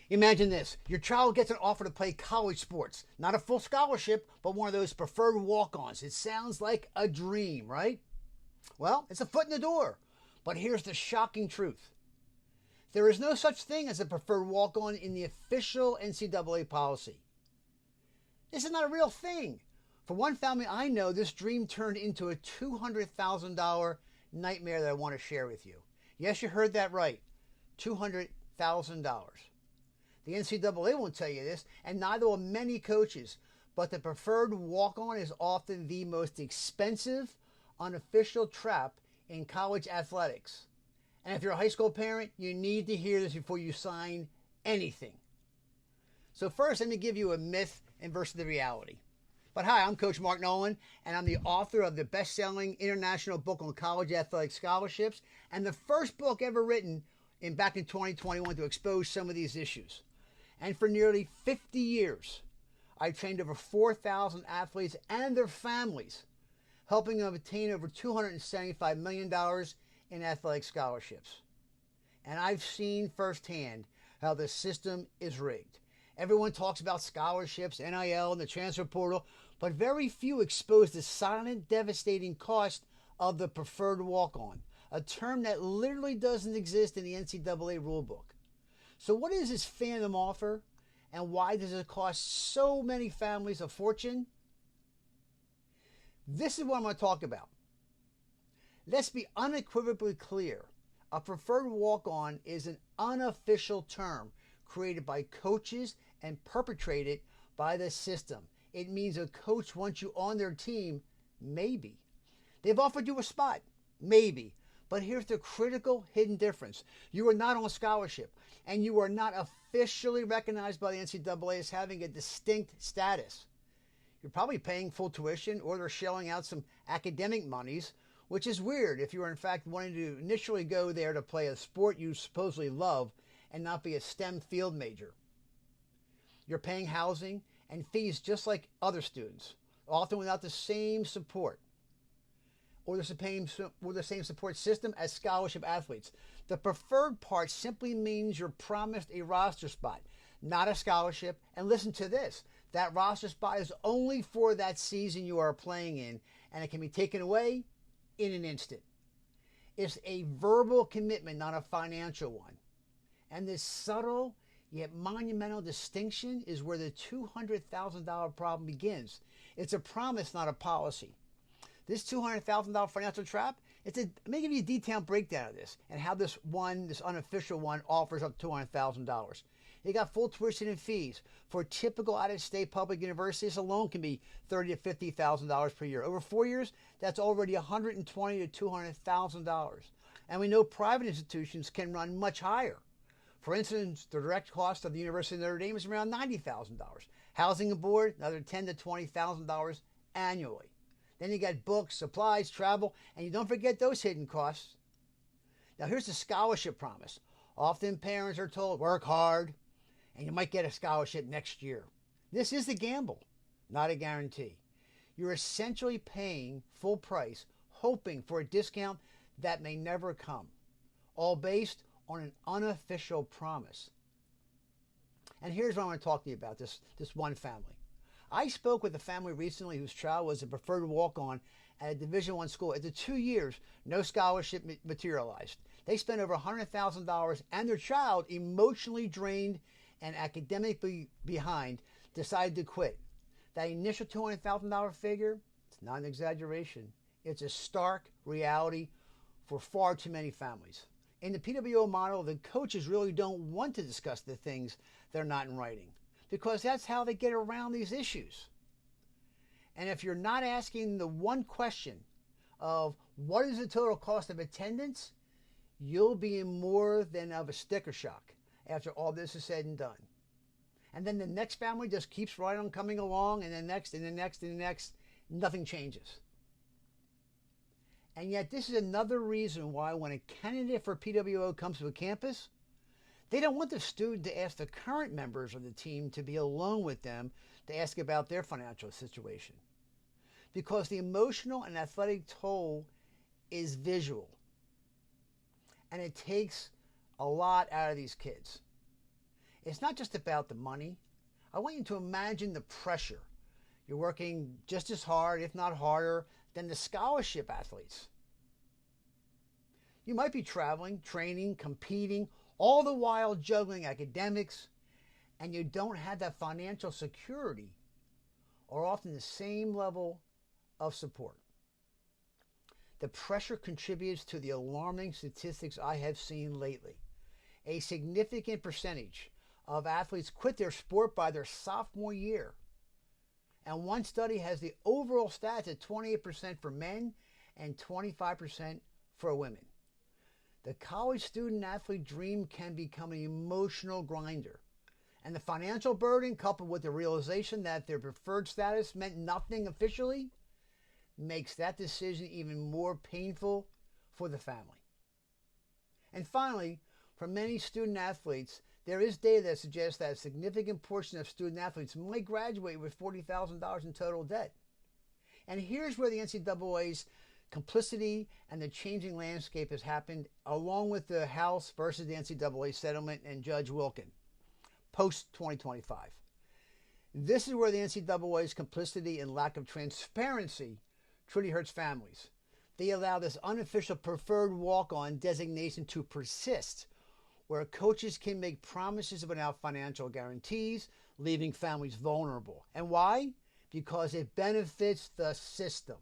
Imagine this. Your child gets an offer to play college sports. Not a full scholarship, but one of those preferred walk-ons. It sounds like a dream, right? Well, it's a foot in the door. But here's the shocking truth. There is no such thing as a preferred walk-on in the official NCAA policy. This is not a real thing. For one family I know, this dream turned into a $200,000 nightmare that I want to share with you. Yes, you heard that right. $200,000. The NCAA won't tell you this, and neither will many coaches, but the preferred walk-on is often the most expensive, unofficial trap in college athletics. And if you're a high school parent, you need to hear this before you sign anything. So first, let me give you a myth and versus the reality. But hi, I'm Coach Mark Nolan, and I'm the author of the best-selling international book on college athletic scholarships, and the first book ever written back in 2021 to expose some of these issues. And for nearly 50 years, I trained over 4,000 athletes and their families, helping them obtain over $275 million in athletic scholarships. And I've seen firsthand how the system is rigged. Everyone talks about scholarships, NIL, and the transfer portal, but very few expose the silent, devastating cost of the preferred walk-on, a term that literally doesn't exist in the NCAA rulebook. So what is this fandom offer, and why does it cost so many families a fortune? This is what I'm going to talk about. Let's be unequivocally clear. A preferred walk-on is an unofficial term created by coaches and perpetrated by the system. It means a coach wants you on their team, maybe. They've offered you a spot, maybe. But here's the critical hidden difference. You are not on scholarship, and you are not officially recognized by the NCAA as having a distinct status. You're probably paying full tuition, or they're shelling out some academic monies, which is weird if you are in fact wanting to initially go there to play a sport you supposedly love and not be a STEM field major. You're paying housing and fees just like other students, often without the same support or the same support system as scholarship athletes. The preferred part simply means you're promised a roster spot, not a scholarship. And listen to this, that roster spot is only for that season you are playing in, and it can be taken away in an instant. It's a verbal commitment, not a financial one. And this subtle yet monumental distinction is where the $200,000 problem begins. It's a promise, not a policy. This $200,000 financial trap, let me give you a detailed breakdown of this and how this unofficial one, offers up $200,000. You got full tuition and fees. For typical out-of-state public universities alone can be $30,000 to $50,000 per year. Over 4 years, that's already $120,000 to $200,000. And we know private institutions can run much higher. For instance, the direct cost of the University of Notre Dame is around $90,000. Housing and board, another $10,000 to $20,000 annually. Then you got books, supplies, travel, and you don't forget those hidden costs. Now here's the scholarship promise. Often parents are told, work hard, and you might get a scholarship next year. This is the gamble, not a guarantee. You're essentially paying full price, hoping for a discount that may never come, all based on an unofficial promise. And here's what I want to talk to you about, this one family. I spoke with a family recently whose child was a preferred walk-on at a Division I school. After 2 years, no scholarship materialized. They spent over $100,000, and their child, emotionally drained and academically behind, decided to quit. That initial $200,000 figure, it's not an exaggeration. It's a stark reality for far too many families. In the PWO model, the coaches really don't want to discuss the things that are not in writing, because that's how they get around these issues. And if you're not asking the one question of what is the total cost of attendance, you'll be in more than of a sticker shock after all this is said and done. And then the next family just keeps right on coming along, and the next, and the next, and the next. Nothing changes. And yet this is another reason why when a candidate for PWO comes to a campus, they don't want the student to ask the current members of the team to be alone with them to ask about their financial situation. Because the emotional and athletic toll is visual. And it takes a lot out of these kids. It's not just about the money. I want you to imagine the pressure. You're working just as hard, if not harder, than the scholarship athletes. You might be traveling, training, competing, all the while juggling academics, and you don't have that financial security or often the same level of support. The pressure contributes to the alarming statistics I have seen lately. A significant percentage of athletes quit their sport by their sophomore year. And one study has the overall stats at 28% for men and 25% for women. The college student athlete dream can become an emotional grinder. And the financial burden, coupled with the realization that their preferred status meant nothing officially, makes that decision even more painful for the family. And finally, for many student athletes, there is data that suggests that a significant portion of student athletes might graduate with $40,000 in total debt. And here's where the NCAA's complicity and the changing landscape has happened, along with the House versus the NCAA settlement and Judge Wilkin, post-2025. This is where the NCAA's complicity and lack of transparency truly hurts families. They allow this unofficial preferred walk-on designation to persist, where coaches can make promises without financial guarantees, leaving families vulnerable. And why? Because it benefits the system.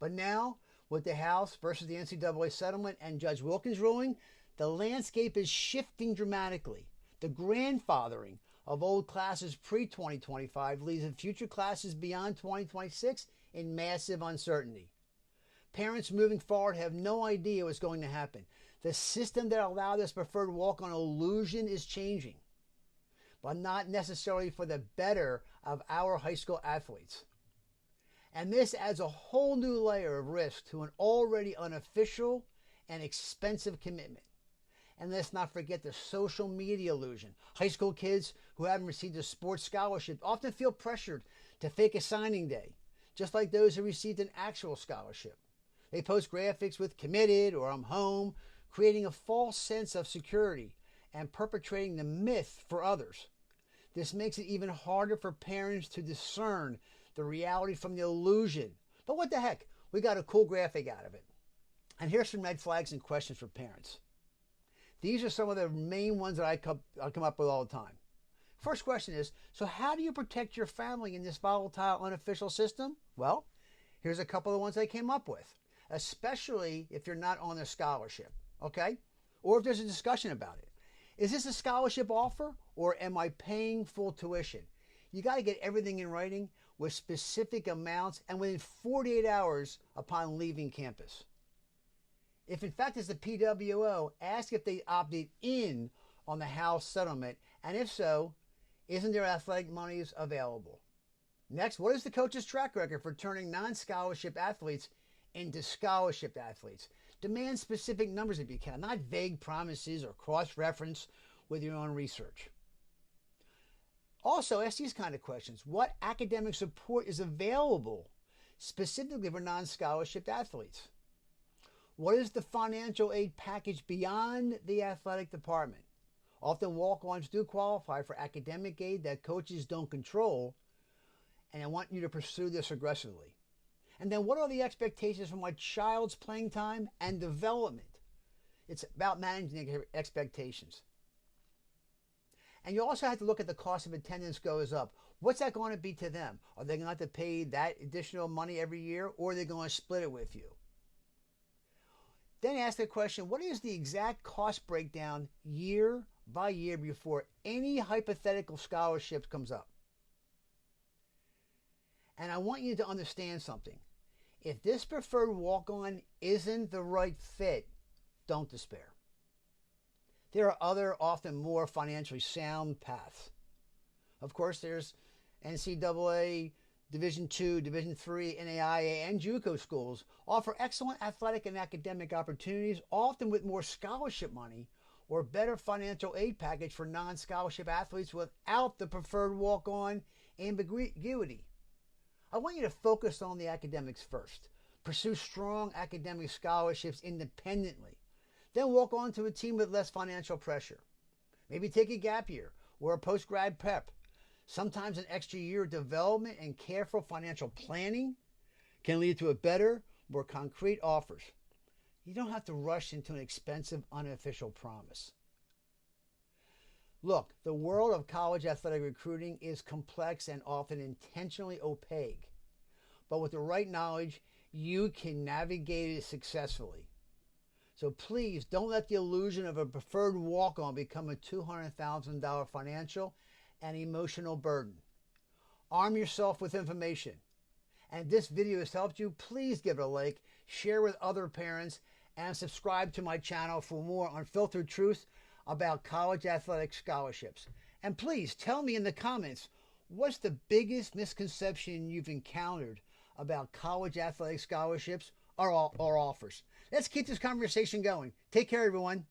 But now, with the House versus the NCAA settlement and Judge Wilkins' ruling, the landscape is shifting dramatically. The grandfathering of old classes pre-2025 leaves future classes beyond 2026 in massive uncertainty. Parents moving forward have no idea what's going to happen. The system that allowed this preferred walk-on illusion is changing, but not necessarily for the better of our high school athletes. And this adds a whole new layer of risk to an already unofficial and expensive commitment. And let's not forget the social media illusion. High school kids who haven't received a sports scholarship often feel pressured to fake a signing day, just like those who received an actual scholarship. They post graphics with "committed" or "I'm home," creating a false sense of security and perpetrating the myth for others. This makes it even harder for parents to discern the reality from the illusion. But what the heck? We got a cool graphic out of it. And here's some red flags and questions for parents. These are some of the main ones that I come up with all the time. First question is, so how do you protect your family in this volatile, unofficial system? Well, here's a couple of the ones I came up with, especially if you're not on a scholarship, okay? Or if there's a discussion about it. Is this a scholarship offer, or am I paying full tuition? You got to get everything in writing with specific amounts and within 48 hours upon leaving campus. If in fact it's the PWO, ask if they opted in on the House settlement, and if so, isn't there athletic monies available? Next, what is the coach's track record for turning non-scholarship athletes into scholarship athletes? Demand specific numbers if you can, not vague promises or cross-reference with your own research. Also, ask these kind of questions. What academic support is available specifically for non-scholarship athletes? What is the financial aid package beyond the athletic department? Often walk-ons do qualify for academic aid that coaches don't control, and I want you to pursue this aggressively. And then what are the expectations for my child's playing time and development? It's about managing expectations. And you also have to look at the cost of attendance goes up. What's that going to be to them? Are they going to have to pay that additional money every year, or are they going to split it with you? Then ask the question, what is the exact cost breakdown year by year before any hypothetical scholarship comes up? And I want you to understand something. If this preferred walk-on isn't the right fit, don't despair. There are other, often more financially sound paths. Of course, there's NCAA, Division II, Division III, NAIA, and JUCO schools offer excellent athletic and academic opportunities, often with more scholarship money or better financial aid package for non-scholarship athletes without the preferred walk-on ambiguity. I want you to focus on the academics first. Pursue strong academic scholarships independently. Then walk on to a team with less financial pressure. Maybe take a gap year or a post-grad prep. Sometimes an extra year of development and careful financial planning can lead to a better, more concrete offers. You don't have to rush into an expensive, unofficial promise. Look, the world of college athletic recruiting is complex and often intentionally opaque. But with the right knowledge, you can navigate it successfully. So please don't let the illusion of a preferred walk-on become a $200,000 financial and emotional burden. Arm yourself with information. And if this video has helped you, please give it a like, share with other parents, and subscribe to my channel for more unfiltered truth about college athletic scholarships. And please tell me in the comments, what's the biggest misconception you've encountered about college athletic scholarships or offers? Let's keep this conversation going. Take care, everyone.